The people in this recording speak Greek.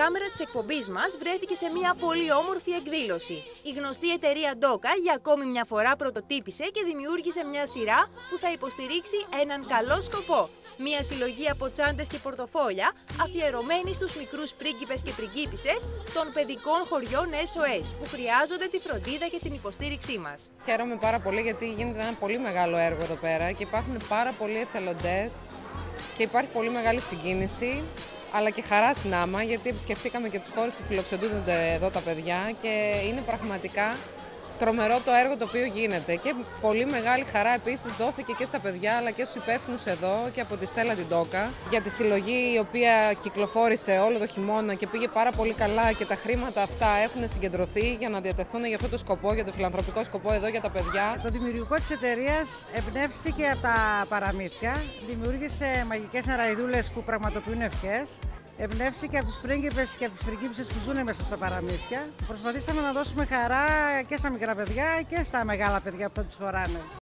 κάμερα της εκπομπής μας βρέθηκε σε μια πολύ όμορφη εκδήλωση. Η γνωστή εταιρεία Ντόκα για ακόμη μια φορά πρωτοτύπησε και δημιούργησε μια σειρά που θα υποστηρίξει έναν καλό σκοπό. Μια συλλογή από τσάντες και πορτοφόλια αφιερωμένη στους μικρούς πρίγκιπες και πριγκίπισσες των παιδικών χωριών SOS που χρειάζονται τη φροντίδα και την υποστήριξή μας. Χαίρομαι πάρα πολύ γιατί γίνεται ένα πολύ μεγάλο έργο εδώ πέρα και υπάρχουν πάρα πολλοί εθελοντές και υπάρχει πολύ μεγάλη συγκίνηση, αλλά και χαρά στην άμα, γιατί επισκεφτήκαμε και τους χώρους που φιλοξενούνται εδώ τα παιδιά και είναι πραγματικά τρομερό το έργο το οποίο γίνεται. Και πολύ μεγάλη χαρά επίσης δόθηκε και στα παιδιά αλλά και στους υπεύθυνους εδώ και από τη Στέλλα την Ντόκα για τη συλλογή η οποία κυκλοφόρησε όλο το χειμώνα και πήγε πάρα πολύ καλά και τα χρήματα αυτά έχουν συγκεντρωθεί για να διατεθούν για αυτό το σκοπό, για το φιλανθρωπικό σκοπό εδώ για τα παιδιά. Το δημιουργικό της εταιρείας εμπνεύστηκε από τα παραμύθια, δημιούργησε μαγικές νεραϊδούλες που πραγματοποιούν ευχές. Εμπνεύστηκε από τους πρίγκιπες και από τις πριγκίπισσες που ζουν μέσα στα παραμύθια. Προσπαθήσαμε να δώσουμε χαρά και στα μικρά παιδιά και στα μεγάλα παιδιά που θα τις φοράνε.